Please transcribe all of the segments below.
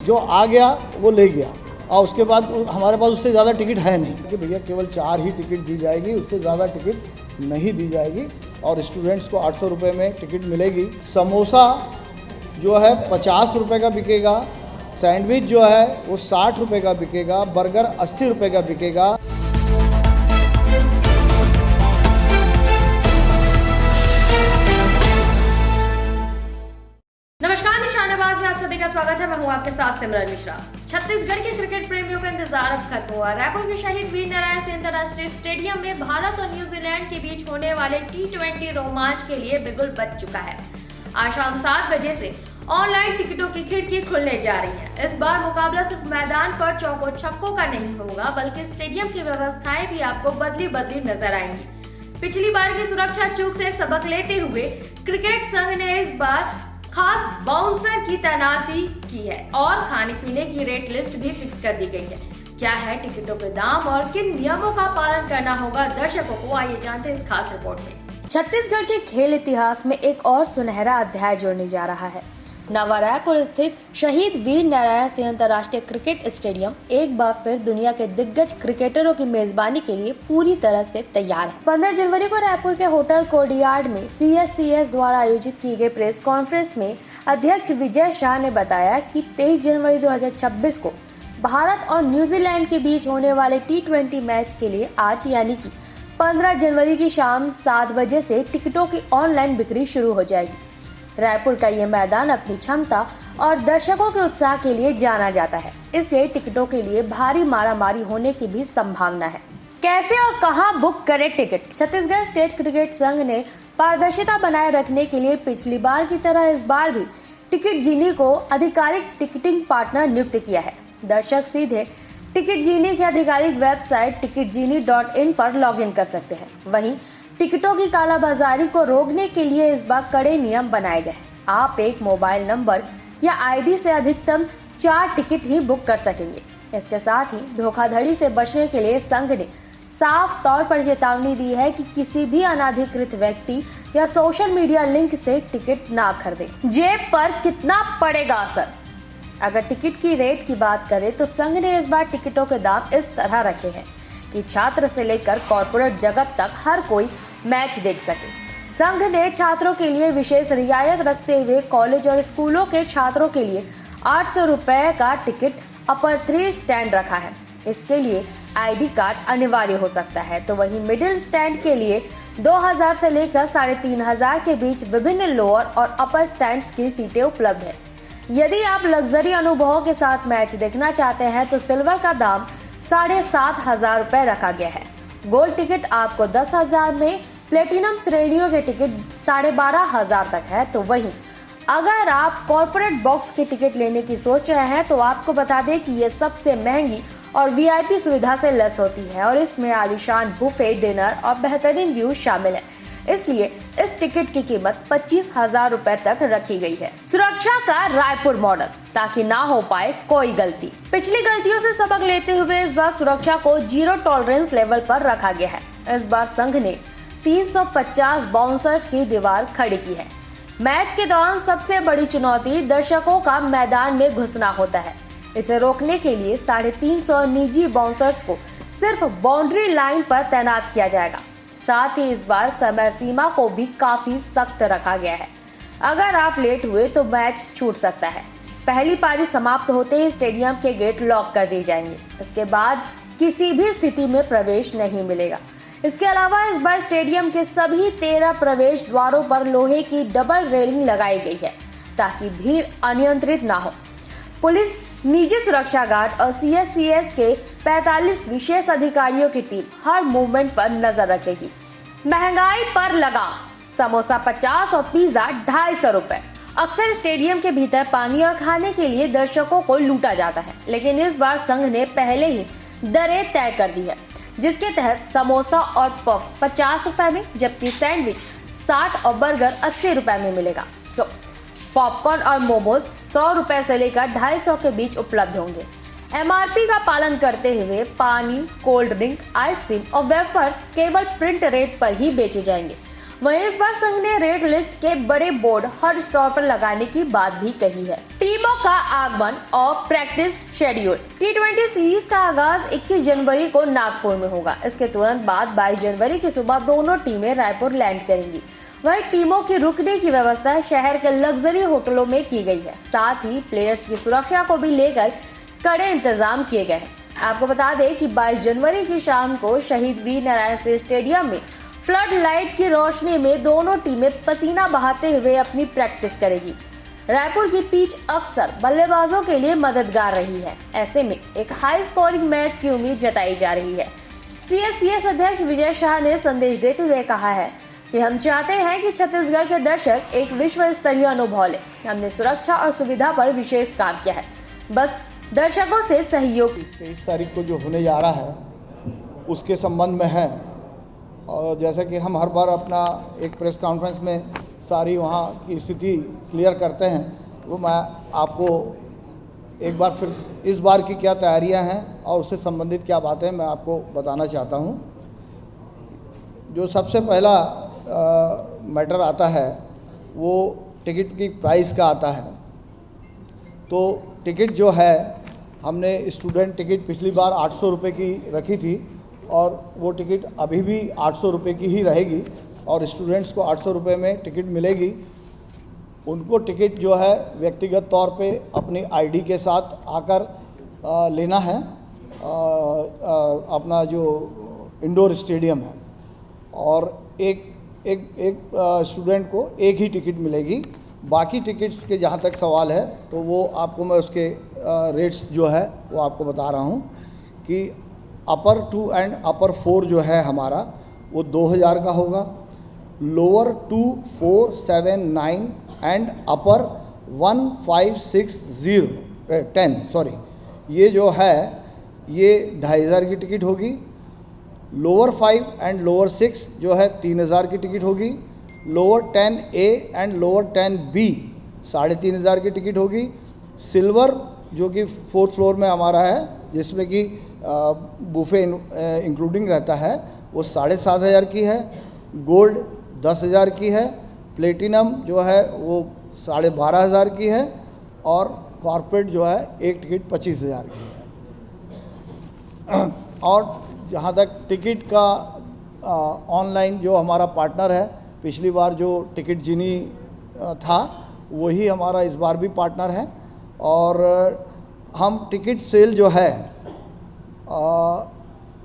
जो आ गया वो ले गया, और उसके बाद हमारे पास उससे ज़्यादा टिकट है नहीं कि भैया केवल 4 ही टिकट दी जाएगी, उससे ज़्यादा टिकट नहीं दी जाएगी। और स्टूडेंट्स को 800 रुपये में टिकट मिलेगी। समोसा जो है 50 रुपये का बिकेगा, सैंडविच जो है वो 60 रुपये का बिकेगा, बर्गर 80 रुपये का बिकेगा। नमस्कार, निशानेबाज में आप सभी का स्वागत है। मैं हूं आपके साथ सिमरन मिश्रा। छत्तीसगढ़ के क्रिकेट प्रेमियों का इंतजार अब खत्म हुआ। रायपुर के शहीद वीर नारायण सिंह अंतर्राष्ट्रीय स्टेडियम में भारत और न्यूजीलैंड के बीच होने वाले T20 रोमांच के लिए बिगुल बज चुका है। आज शाम 7 बजे से ऑनलाइन टिकटों की खिड़की खुलने जा रही है। इस बार मुकाबला सिर्फ मैदान पर चौकों छक्कों का नहीं होगा, बल्कि स्टेडियम की व्यवस्थाएं भी आपको बदली बदली नजर आएंगी। पिछली बार की सुरक्षा चूक से सबक लेते हुए क्रिकेट संघ ने इस बार खास बाउंसर की तैनाती की है और खाने पीने की रेट लिस्ट भी फिक्स कर दी गई है। क्या है टिकटों के दाम और किन नियमों का पालन करना होगा दर्शकों को, आइए जानते हैं इस खास रिपोर्ट में। छत्तीसगढ़ के खेल इतिहास में एक और सुनहरा अध्याय जोड़ने जा रहा है। नवा रायपुर स्थित शहीद वीर नारायण सिंह अंतर्राष्ट्रीय क्रिकेट स्टेडियम एक बार फिर दुनिया के दिग्गज क्रिकेटरों की मेजबानी के लिए पूरी तरह से तैयार है। 15 जनवरी को रायपुर के होटल कोर्टयार्ड में CSCS द्वारा आयोजित की गई प्रेस कॉन्फ्रेंस में अध्यक्ष विजय शाह ने बताया कि 23 जनवरी 2026 को भारत और न्यूजीलैंड के बीच होने वाले T20 मैच के लिए आज यानी कि 15 जनवरी की शाम 7 बजे से टिकटों की ऑनलाइन बिक्री शुरू हो जाएगी। रायपुर का ये मैदान अपनी क्षमता और दर्शकों के उत्साह के लिए जाना जाता है, इसलिए टिकटों के लिए भारी मारामारी होने की भी संभावना है। कैसे और कहां बुक करें टिकट? छत्तीसगढ़ स्टेट क्रिकेट संघ ने पारदर्शिता बनाए रखने के लिए पिछली बार की तरह इस बार भी टिकट जीनी को आधिकारिक टिकटिंग पार्टनर नियुक्त किया है। दर्शक सीधे टिकट जीनी की आधिकारिक वेबसाइट ticketgenie.in पर लॉगिन कर सकते हैं। वहीं टिकटों की कालाबाजारी को रोकने के लिए इस बार कड़े नियम बनाए गए हैं। आप एक मोबाइल नंबर या आईडी से अधिकतम 4 टिकट ही बुक कर सकेंगे। इसके साथ ही धोखाधड़ी से बचने के लिए संघ ने साफ तौर पर चेतावनी दी है कि किसी भी अनाधिकृत व्यक्ति या सोशल मीडिया लिंक से टिकट ना खरीदें। जेब पर कितना पड़ेगा असर? अगर टिकट की रेट की बात करें तो संघ ने इस बार टिकटों के दाम इस तरह रखे हैं कि छात्र से लेकर कॉर्पोरेट जगत तक हर कोई मैच देख सके। संघ ने छात्रों के लिए विशेष रियायत रखते हुए कॉलेज और स्कूलों के छात्रों के लिए 800 रुपए का टिकट अपर 3 स्टैंड रखा है। इसके लिए आईडी कार्ड अनिवार्य हो सकता है। तो वहीं मिडिल स्टैंड के लिए 2000 से लेकर 3500 के बीच विभिन्न लोअर और अपर स्टैंड्स की सीटें उपलब्ध है। यदि आप लग्जरी अनुभवों के साथ मैच देखना चाहते हैं तो सिल्वर का दाम 7500 रुपए रखा गया है। गोल्ड टिकट आपको 10,000 में, प्लेटिनम श्रेणियों के टिकट 12,500 तक है। तो वहीं अगर आप कॉर्पोरेट बॉक्स के टिकट लेने की सोच रहे हैं तो आपको बता दें कि ये सबसे महंगी और VIP सुविधा से लेस होती है और इसमें आलीशान बुफे, डिनर और बेहतरीन व्यू शामिल है। इसलिए इस टिकट की कीमत 25,000 रुपए तक रखी गई है। सुरक्षा का रायपुर मॉडल, ताकि ना हो पाए कोई गलती। पिछली गलतियों से सबक लेते हुए इस बार सुरक्षा को 0 टॉलरेंस लेवल पर रखा गया है। इस बार संघ ने 350 बाउंसर्स की दीवार खड़ी की है। मैच के दौरान सबसे बड़ी चुनौती दर्शकों का मैदान में घुसना होता है। इसे रोकने के लिए 350 निजी बाउंसर्स को सिर्फ बाउंड्री लाइन पर तैनात किया जाएगा। साथ ही इस बार समय सीमा को भी काफी सख्त रखा गया है। अगर आप लेट हुए तो मैच छूट सकता है। पहली पारी समाप्त होते ही स्टेडियम के गेट लॉक कर दिए जाएंगे। इसके बाद किसी भी स्थिति में प्रवेश नहीं मिलेगा। इसके अलावा इस बार स्टेडियम के सभी 13 प्रवेश द्वारों पर लोहे की डबल रेलिंग लगाई गई है ताकि भीड़ अनियंत्रित ना हो। पुलिस, निजी सुरक्षा गार्ड और CSCS के 45 विशेष अधिकारियों की टीम हर मूवमेंट पर नजर रखेगी। महंगाई पर लगाम, समोसा 50 और पिज्जा 250 रुपए। अक्सर स्टेडियम के भीतर पानी और खाने के लिए दर्शकों को लूटा जाता है, लेकिन इस बार संघ ने पहले ही दरें तय कर दी है, जिसके तहत समोसा और पफ 50 रुपए में, जबकि सैंडविच 60 और बर्गर 80 रुपए में मिलेगा। तो पॉपकॉर्न और मोमोज 100 रुपए से लेकर 250 के बीच उपलब्ध होंगे। MRP का पालन करते हुए पानी, कोल्ड ड्रिंक, आइसक्रीम और वेफर्स केवल प्रिंट रेट पर ही बेचे जाएंगे। वहीं इस बार संघ ने रेड लिस्ट के बड़े बोर्ड हर स्टोर पर लगाने की बात भी कही है। टीमों का आगमन और प्रैक्टिस शेड्यूल। T20 सीरीज का आगाज 21 जनवरी को नागपुर में होगा। इसके तुरंत बाद 22 जनवरी की सुबह दोनों टीमें रायपुर लैंड करेंगी। वहीं टीमों की रुकने की व्यवस्था शहर के लग्जरी होटलों में की गई है। साथ ही प्लेयर्स की सुरक्षा को भी लेकर कड़े इंतजाम किए गए हैं। आपको बता दें कि 22 जनवरी की शाम को शहीद वीर नारायण सिंह स्टेडियम में फ्लड लाइट की रोशनी में दोनों टीमें पसीना बहाते हुए अपनी प्रैक्टिस करेगी। रायपुर की पिच अक्सर बल्लेबाजों के लिए मददगार रही है। ऐसे में एक हाई स्कोरिंग मैच की उम्मीद जताई जा रही है। CSCS अध्यक्ष विजय शाह ने संदेश देते हुए कहा है कि हम चाहते हैं कि छत्तीसगढ़ के दर्शक एक विश्व स्तरीय अनुभव लें। हमने सुरक्षा और सुविधा पर विशेष काम किया है, बस दर्शकों से सहयोग। 23 तारीख को जो होने जा रहा है उसके संबंध में है, और जैसा कि हम हर बार अपना एक प्रेस कॉन्फ्रेंस में सारी वहाँ की स्थिति क्लियर करते हैं, वो मैं आपको एक बार फिर इस बार की क्या तैयारियां हैं और उससे संबंधित क्या बातें मैं आपको बताना चाहता हूँ। जो सबसे पहला मैटर आता है वो टिकट की प्राइस का आता है। तो टिकट जो है हमने स्टूडेंट टिकट पिछली बार 800 रुपये की रखी थी और वो टिकट अभी भी 800 रुपये की ही रहेगी और स्टूडेंट्स को 800 रुपये में टिकट मिलेगी। उनको टिकट जो है व्यक्तिगत तौर पे अपनी आईडी के साथ आकर लेना है अपना जो इंडोर स्टेडियम है, और एक स्टूडेंट को एक ही टिकट मिलेगी। बाकी टिकट्स के जहाँ तक सवाल है तो वो आपको मैं उसके रेट्स जो है वो आपको बता रहा हूँ कि अपर 2 एंड अपर 4 जो है हमारा वो 2000 का होगा, लोअर 2, 4, 7, 9 एंड अपर 1, 5, 6, 10 सॉरी ये जो है ये 2500 की टिकट होगी। लोअर 5 एंड लोअर 6 जो है 3000 की टिकट होगी। Lower 10A and lower 10B 3500 की टिकट होगी। सिल्वर जो कि 4th फ्लोर में हमारा है जिसमें कि बुफे इंक्लूडिंग रहता है वो 7500 की है। गोल्ड 10,000 की है। प्लेटिनम जो है वो 12,500 की है और कॉर्पोरेट जो है एक टिकट 25,000 की है। और जहाँ तक टिकट का ऑनलाइन जो हमारा पार्टनर है, पिछली बार जो टिकट जिनी था वही हमारा इस बार भी पार्टनर है। और हम टिकट सेल जो है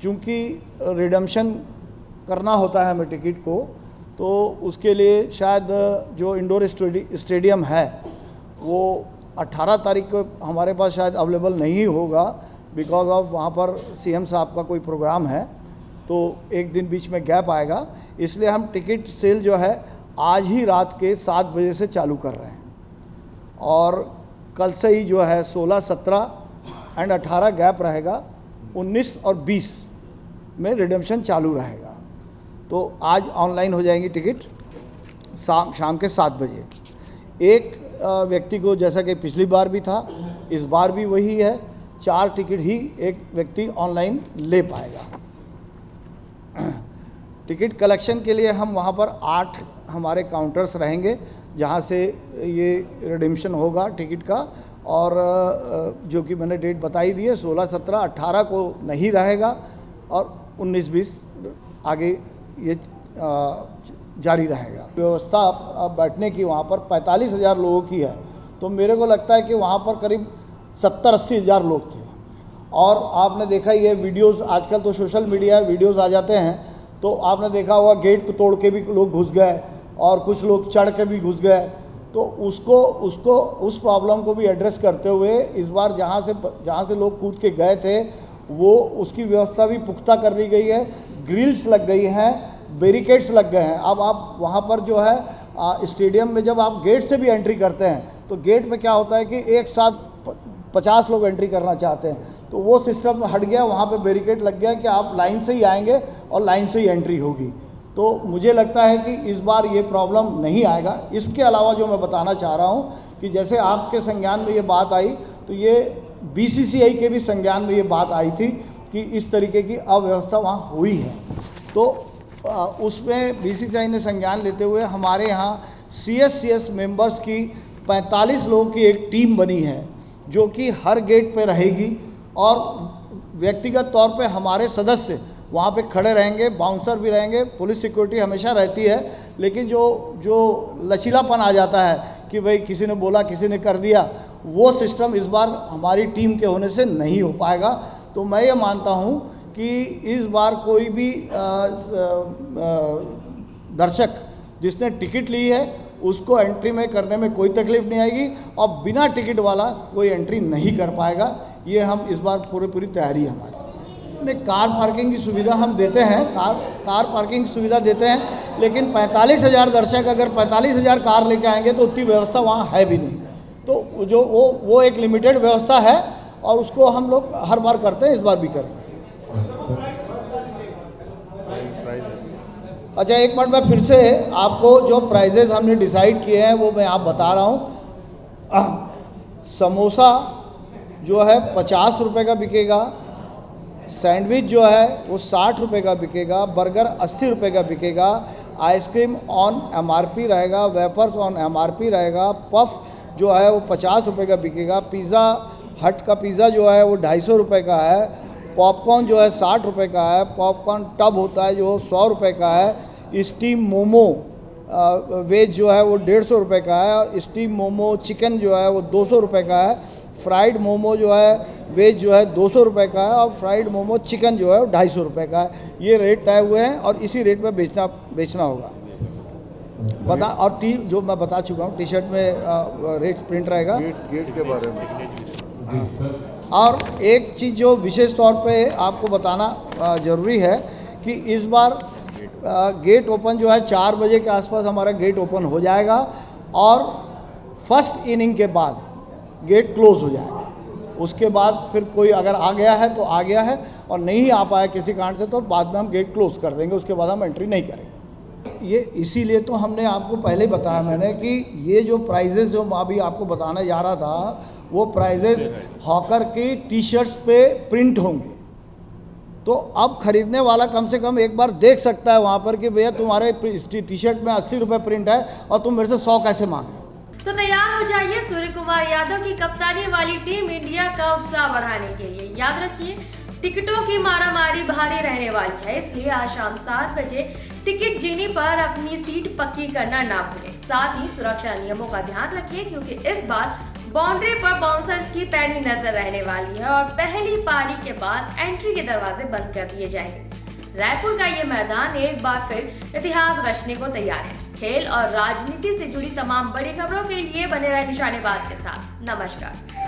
चूँकि रिडम्पशन करना होता है हमें टिकट को, तो उसके लिए शायद जो इंडोर स्टेडियम है वो 18 तारीख को हमारे पास शायद अवेलेबल नहीं होगा बिकॉज ऑफ वहाँ पर CM साहब का कोई प्रोग्राम है, तो एक दिन बीच में गैप आएगा। इसलिए हम टिकट सेल जो है आज ही रात के 7 बजे से चालू कर रहे हैं और कल से ही जो है 16, 17 एंड 18 गैप रहेगा। 19 और 20 में रिडम्पशन चालू रहेगा। तो आज ऑनलाइन हो जाएंगी टिकट शाम के 7 बजे। एक व्यक्ति को जैसा कि पिछली बार भी था इस बार भी वही है, 4 टिकट ही एक व्यक्ति ऑनलाइन ले पाएगा। टिकट कलेक्शन के लिए हम वहाँ पर 8 हमारे काउंटर्स रहेंगे जहाँ से ये रिडम्पशन होगा टिकट का, और जो कि मैंने डेट बताई दी है 16, 17, 18 को नहीं रहेगा और 19, 20 आगे ये जारी रहेगा। व्यवस्था अब बैठने की वहाँ पर 45,000 लोगों की है, तो मेरे को लगता है कि वहाँ पर करीब 70-80 हज़ार लोग थे। और आपने देखा ये वीडियोस, आजकल तो सोशल मीडिया वीडियोस आ जाते हैं, तो आपने देखा होगा गेट को तोड़ के भी लोग घुस गए और कुछ लोग चढ़ के भी घुस गए। तो उस प्रॉब्लम को भी एड्रेस करते हुए इस बार जहाँ से लोग कूद के गए थे वो उसकी व्यवस्था भी पुख्ता कर दी गई है। ग्रिल्स लग गई हैं, बैरिकेड्स लग गए हैं। अब आप वहाँ पर जो है स्टेडियम में जब आप गेट से भी एंट्री करते हैं तो गेट में क्या होता है कि एक साथ 50 लोग एंट्री करना चाहते हैं, तो वो सिस्टम हट गया। वहाँ पे बैरिकेड लग गया कि आप लाइन से ही आएंगे और लाइन से ही एंट्री होगी। तो मुझे लगता है कि इस बार ये प्रॉब्लम नहीं आएगा। इसके अलावा जो मैं बताना चाह रहा हूँ कि जैसे आपके संज्ञान में ये बात आई, तो ये BCCI के भी संज्ञान में ये बात आई थी कि इस तरीके की अव्यवस्था वहाँ हुई है। तो उसमें बीसीसीआई ने संज्ञान लेते हुए हमारे यहाँ CSCS मेंबर्स की 45 लोगों की एक टीम बनी है जो कि हर गेट पे रहेगी और व्यक्तिगत तौर पे हमारे सदस्य वहाँ पे खड़े रहेंगे, बाउंसर भी रहेंगे, पुलिस सिक्योरिटी हमेशा रहती है। लेकिन जो लचीलापन आ जाता है कि भाई किसी ने बोला किसी ने कर दिया, वो सिस्टम इस बार हमारी टीम के होने से नहीं हो पाएगा। तो मैं ये मानता हूँ कि इस बार कोई भी दर्शक जिसने टिकट ली है उसको एंट्री में करने में कोई तकलीफ नहीं आएगी और बिना टिकट वाला कोई एंट्री नहीं कर पाएगा। ये हम इस बार पूरी तैयारी है हमारी। कार पार्किंग की सुविधा हम देते हैं, कार पार्किंग की सुविधा देते हैं, लेकिन 45,000 दर्शक अगर 45,000 कार लेके आएंगे तो उतनी व्यवस्था वहाँ है भी नहीं। तो जो वो एक लिमिटेड व्यवस्था है और उसको हम लोग हर बार करते हैं, इस बार भी करेंगे। अच्छा, एक मिनट में फिर से आपको जो प्राइजेज हमने डिसाइड किए हैं वो मैं आप बता रहा हूँ। समोसा जो है 50 रुपये का बिकेगा, सैंडविच जो है वो 60 रुपये का बिकेगा, बर्गर 80 रुपये का बिकेगा, आइसक्रीम ऑन MRP रहेगा, वेफर्स ऑन MRP रहेगा, पफ जो है वो 50 रुपये का बिकेगा, पिज़्ज़ा हट का पिज़्ज़ा जो है वो 250 रुपये का है, पॉपकॉर्न जो है 60 रुपये का है, पॉपकॉर्न टब होता है जो 100 रुपये का है, स्टीम मोमो वेज जो है वो 150 रुपये का है, स्टीम मोमो चिकन जो है वो 200 रुपये का है, फ्राइड मोमो जो है वेज जो है 200 रुपये का है और फ्राइड मोमो चिकन जो है वो 250 रुपये का है। ये रेट तय हुए हैं और इसी रेट में बेचना होगा। और जो मैं बता चुका हूँ, टी-शर्ट में रेट प्रिंट रहेगा। गेट के बारे में और एक चीज़ जो विशेष तौर पे आपको बताना ज़रूरी है कि इस बार गेट ओपन जो है 4 बजे के आसपास हमारा गेट ओपन हो जाएगा और फर्स्ट इनिंग के बाद गेट क्लोज हो जाएगा। उसके बाद फिर कोई अगर आ गया है तो आ गया है और नहीं आ पाया किसी कारण से तो बाद में हम गेट क्लोज कर देंगे, उसके बाद हम एंट्री नहीं करेंगे। ये इसीलिए तो हमने आपको पहले ही बताया मैंने कि ये जो प्राइजेज़ जो अभी आपको बताने जा रहा था वो प्राइजेज़ हॉकर की टी-शर्ट्स पे प्रिंट होंगे। तो अब खरीदने वाला कम से कम एक बार देख सकता है वहाँ पर कि भैया तुम्हारे टी-शर्ट में 80 रुपये प्रिंट है और तुम मेरे से 100 कैसे मांग रहे हो। तो तैयार हो जाइए सूर्य कुमार यादव की कप्तानी वाली टीम इंडिया का उत्साह बढ़ाने के लिए। याद रखिए, टिकटों की मारामारी भारी रहने वाली है, इसलिए आज शाम 7 बजे टिकट जीनी पर अपनी सीट पक्की करना ना भूलें। साथ ही सुरक्षा नियमों का ध्यान रखिए क्योंकि इस बार बाउंड्री पर बाउंसर्स की पैनी नजर रहने वाली है और पहली पारी के बाद एंट्री के दरवाजे बंद कर दिए जाएंगे। रायपुर का ये मैदान एक बार फिर इतिहास रचने को तैयार है। खेल और राजनीति से जुड़ी तमाम बड़ी खबरों के लिए बने रहे निशानेबाज के साथ। नमस्कार।